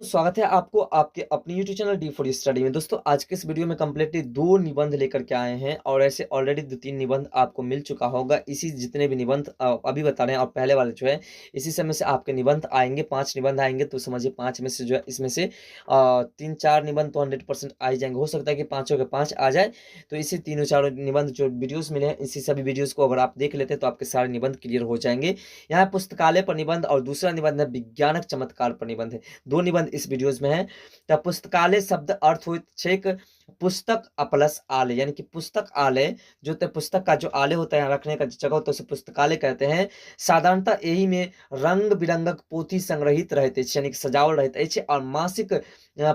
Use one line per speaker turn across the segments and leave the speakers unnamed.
स्वागत है आपको आपके अपने YouTube channel D for study में। दोस्तों आज के इस वीडियो में कंप्लीटली 2 निबंध लेकर के आए हैं और ऐसे ऑलरेडी 2-3 निबंध आपको मिल चुका होगा। इसी जितने भी निबंध अभी बता रहे हैं और पहले वाले जो है इसी समय से आपके निबंध आएंगे। 5 निबंध आएंगे तो समझिए 5 में से जो है इसमें से 3-4 निबंध तो 100% आ ही जाएंगे। हो सकता है कि पाँचों के 5 आ जाए। तो इसी तीनों चारों निबंध जो वीडियोज मिले हैं इसी सभी वीडियोज को अगर आप देख लेते हैं तो आपके सारे निबंध क्लियर हो जाएंगे। यहाँ पुस्तकालय पर निबंध और दूसरा निबंध है विज्ञानक चमत्कार पर निबंध है। 2 निबंध इस वीडियोज में है। तो पुस्तकालय शब्द अर्थ होइत छैक पुस्तक प्लस आलय, यानी कि पुस्तक आलय जो होता है, पुस्तक का जो आलय होता है रखने का जगह होता है उसे पुस्तकालय कहते हैं। साधारणतः यही में रंग बिरंगक पोथी संग्रहित रहते हैं, यानी कि सजावल रहते हैं और मासिक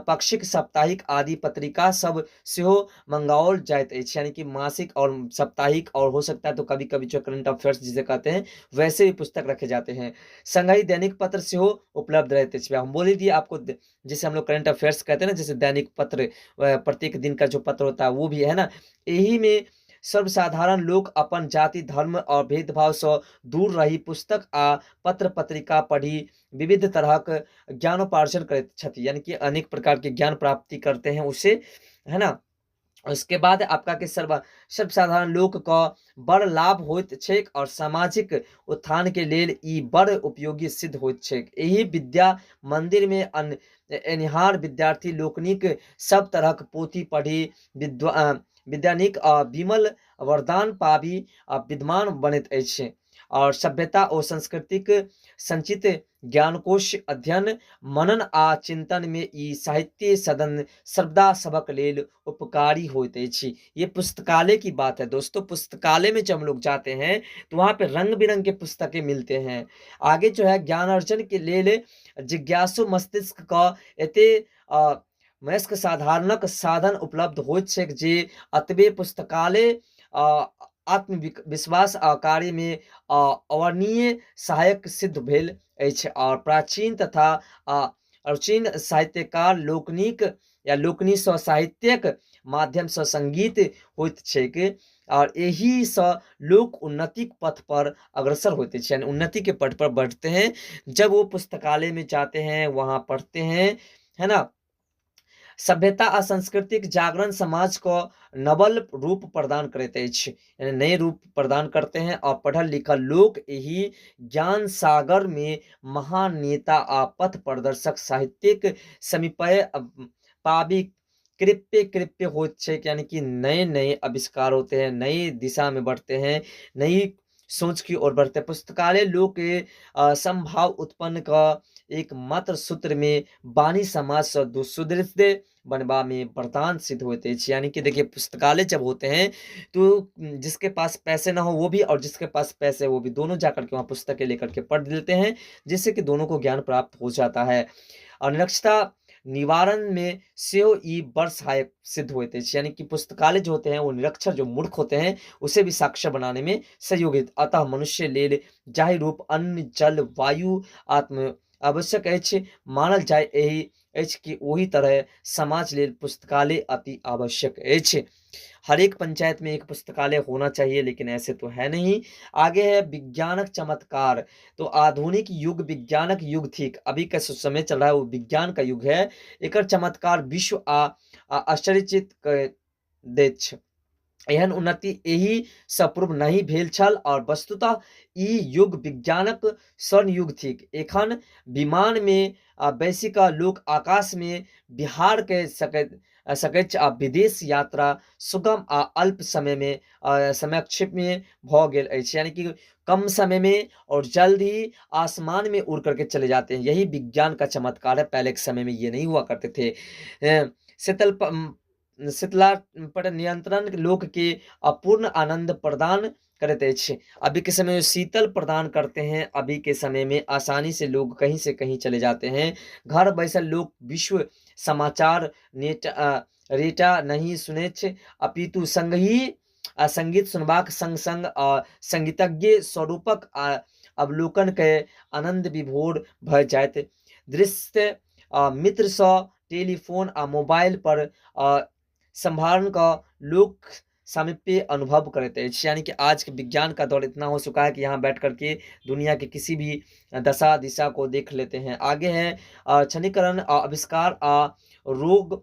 पाक्षिक साप्ताहिक आदि पत्रिका सब सेहो मंगाओल जाइत अछि, यानी कि मासिक और साप्ताहिक और हो सकता है तो कभी कभी जो करंट अफेयर्स जिसे कहते हैं वैसे भी पुस्तक रखे जाते हैं। संगही दैनिक पत्र सेहो उपलब्ध रहते हैं। हम बोल ही दिए आपको, जिसे हम लोग करंट अफेयर्स कहते हैं ना, जैसे दैनिक पत्र प्रत्येक दिन का जो पत्र होता है वो भी है ना। यही में सर्वसाधारण लोग अपन जाति धर्म और भेदभाव से दूर रही पुस्तक आ पत्र पत्रिका पढ़ी विविध तरहक ज्ञानोपार्जन करैत छथि, यानी कि अनेक प्रकार के ज्ञान प्राप्ति करते हैं उससे, है ना। उसके बाद आपका के सर्वसाधारण लोक का बड़ लाभ होइत छेक और सामाजिक उत्थान के लेल ई बड़ उपयोगी सिद्ध होइत छेक। यही विद्या मंदिर में एनिहार विद्यार्थी लोकनिक सब तरहक पोथी पढ़ी विद्यानिक विमल वरदान पाबी विद्वान बनैत अछि और सभ्यता और सांस्कृतिक संचित ज्ञानकोश अध्ययन मनन आ चिंतन में ई साहित्य सदन सर्वदा सबक लेल उपकारी होते अछि। ये पुस्तकालय की बात है दोस्तों। पुस्तकालय में जब हम लोग जाते हैं तो वहां पे रंग बिरंग के पुस्तकें मिलते हैं। आगे जो है ज्ञान अर्जन के लिए जिज्ञासु मस्तिष्क का एते वयस्क साधारणक साधन उपलब्ध होइत छैक जे अतबे पुस्तकालय आत्मविश्वास कार्य में अवर्णनीय सहायक सिद्ध भेल अछि और प्राचीन तथा अर्चीन साहित्यकार लोकनिक या लोकनि सँ साहित्यक माध्यम से संगीत होइत छैक और यही सँ लोक उन्नति पथ पर अग्रसर होते हैं, यानी उन्नति के पथ पर बढ़ते हैं जब वो पुस्तकालय में जाते हैं, वहां पढ़ते हैं, है ना। सभ्यता आ सांस्कृतिक जागरण समाज को नवल रूप प्रदान करते हैं, यानी नए रूप प्रदान करते हैं और पढ़ल लिखल लोग यही ज्ञान सागर में महान नेता आ पथ प्रदर्शक साहित्यिक समीपय पाबी कृप्य कृप्य होते हैं, यानी कि नए नए आविष्कार होते हैं, नई दिशा में बढ़ते हैं, नई सोच की ओर बढ़ते हैं। पुस्तकालय लोग के संभाव उत्पन्न का एक मात्र सूत्र में बानी समाज से सुदृढ़ बनवा में वरदान सिद्ध होते हैं। यानी कि देखिए पुस्तकालय जब होते हैं तो जिसके पास पैसे ना हो वो भी और जिसके पास पैसे वो भी दोनों जाकर के वहाँ पुस्तकें लेकर के पढ़ लेते हैं, जिससे कि दोनों को ज्ञान प्राप्त हो जाता है। और निरक्षरता निवारण में सेहो ई बड़ सहायक सिद्ध होते हैं, यानी कि पुस्तकालय जो होते हैं वो निरक्षर जो मूर्ख होते हैं उसे भी साक्षर बनाने में सहयोगी। अतः मनुष्य लेल जाहि रूप अन्न जल वायु आत्म आवश्यक अछि मानल जाय यही अछि कि वही तरह समाज लेल पुस्तकालय अति आवश्यक अछि। हर एक पंचायत में एक पुस्तकालय होना चाहिए, लेकिन ऐसे तो है नहीं। आगे है विज्ञानक चमत्कार। तो आधुनिक युग विज्ञानक युग थी, अभी का समय चल रहा है वो विज्ञान का युग है। एक चमत्कार विश्व आश्चर्यचकित कर दैत छै। एहन उन्नति यही सपूर्व नहीं भेल छल और वस्तुतः ई युग विज्ञानक स्वर्ण युग थी। एखन विमान में बैसी का लोग आकाश में बिहार के सकैत आ विदेश यात्रा सुगम आ अल्प समय में समयक्षेप में भ गेल अछि, यानी कि कम समय में और जल्द ही आसमान में उड़ करके चले जाते हैं। यही विज्ञान का चमत्कार है, पहले के समय में ये नहीं हुआ करते थे। शीतला पर नियंत्रण लोक के अपूर्ण आनंद प्रदान करते हैं। अभी के समय में शीतल प्रदान करते हैं, अभी के समय में आसानी से लोग कहीं से कहीं चले जाते हैं। घर बैसल लोग विश्व समाचार रेटा नहीं सुने छे, अपितु संग ही संगीत सुनबाक संग संग संगीतज्ञ स्वरूपक अवलोकन के आनंद विभोर भ जाइत। दृश्य मित्र सँ टेलीफोन आ मोबाइल पर संभारण का लोक सामीप्य अनुभव करैत अछि। यानी कि आज के विज्ञान का दौर इतना हो चुका है कि यहाँ बैठ कर के दुनिया के किसी भी दशा दिशा को देख लेते हैं। आगे है क्षणीकरण, आविष्कार, रोग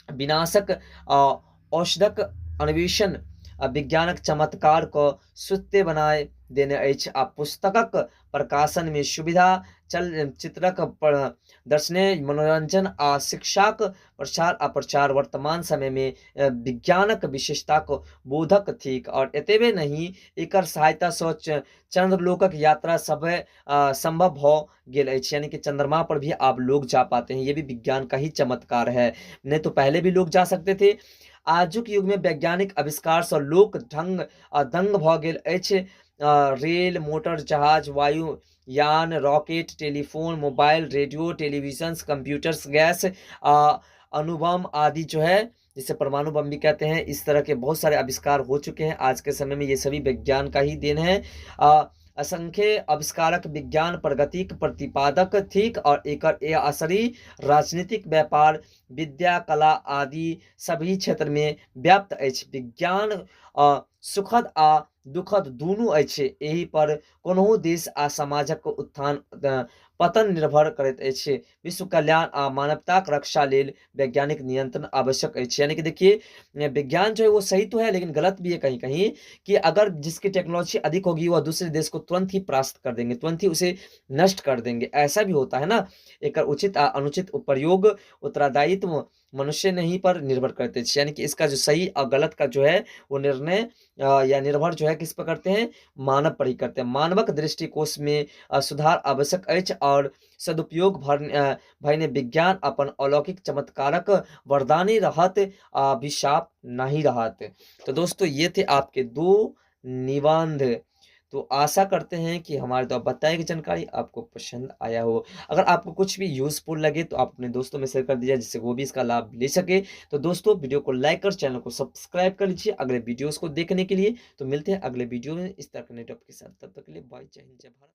विनाशक, औषधक अन्वेषण, विज्ञानक चमत्कार को सत्य बनाए देने अछि। आ पुस्तकक प्रकाशन में सुविधा, चलचित्रक प्रदर्शने, मनोरंजन आ शिक्षाक प्रचार आ प्रचार वर्तमान समय में विज्ञानक विशेषता को बोधक थिक। और एतबे नहीं, एकर सहायता से चंद्रलोकक यात्रा सब संभव हो गेल अछि। यानी कि चंद्रमा पर भी आप लोग जा पाते हैं, ये भी विज्ञान का ही चमत्कार है। नहीं तो पहले भी लोग जा सकते थे। आजुक युग में वैज्ञानिक आविष्कार से लोक दंग भ गेल अछि। रेल, मोटर, जहाज, वायुयान, rocket, telephone, mobile, radio, television, computers, gas, अणुबम आदि जो है, जिसे परमाणु बम भी कहते हैं, इस तरह के बहुत सारे आविष्कार हो चुके हैं आज के समय में। ये सभी विज्ञान का ही देन है। असंख्य आविष्कारक विज्ञान प्रगतिक प्रतिपादक थिक और एकर असरी राजनीतिक, व्यापार, विद्या, कला आदि सभी क्षेत्र में व्याप्त अछि। विज्ञान सुखद आ दुखद दुनू अछि। एहि पर कोनहु देश आ समाजक उत्थान पतन निर्भर करैत अछि। विश्व कल्याण आ मानवताक रक्षा लेल वैज्ञानिक नियंत्रण आवश्यक अछि। यानी कि देखिए, विज्ञान जो है वो सही तो है, लेकिन गलत भी है कहीं कहीं, कि अगर जिसकी टेक्नोलॉजी अधिक होगी वह दूसरे देश को तुरंत ही परास्त कर देंगे, तुरंत ही उसे नष्ट कर देंगे। ऐसा भी होता है ना। एक उचित अनुचित प्रयोग, उत्तरदायित्व मनुष्य नहीं पर निर्भर करते हैं। यानी कि इसका जो सही और गलत का जो है वो निर्णय या निर्भर जो है किस पर करते हैं, मानव पर ही करते हैं। मानवक दृष्टिकोश में सुधार आवश्यक अछि और सदुपयोग भरने विज्ञान अपन अलौकिक चमत्कारक वरदानी रहत, अभिशाप नहीं रहत। तो दोस्तों, ये थे आपके 2 निबंध। तो आशा करते हैं कि हमारे द्वारा बताई गई जानकारी आपको पसंद आया हो। अगर आपको कुछ भी यूजफुल लगे तो आप अपने दोस्तों में शेयर कर दीजिए, जिससे वो भी इसका लाभ ले सके। तो दोस्तों, वीडियो को लाइक कर चैनल को सब्सक्राइब कर लीजिए अगले वीडियोस को देखने के लिए। तो मिलते हैं अगले वीडियो में इस तरह के नए टॉपिक के साथ। तब तक के लिए बाय, जय हिंद, जय भारत।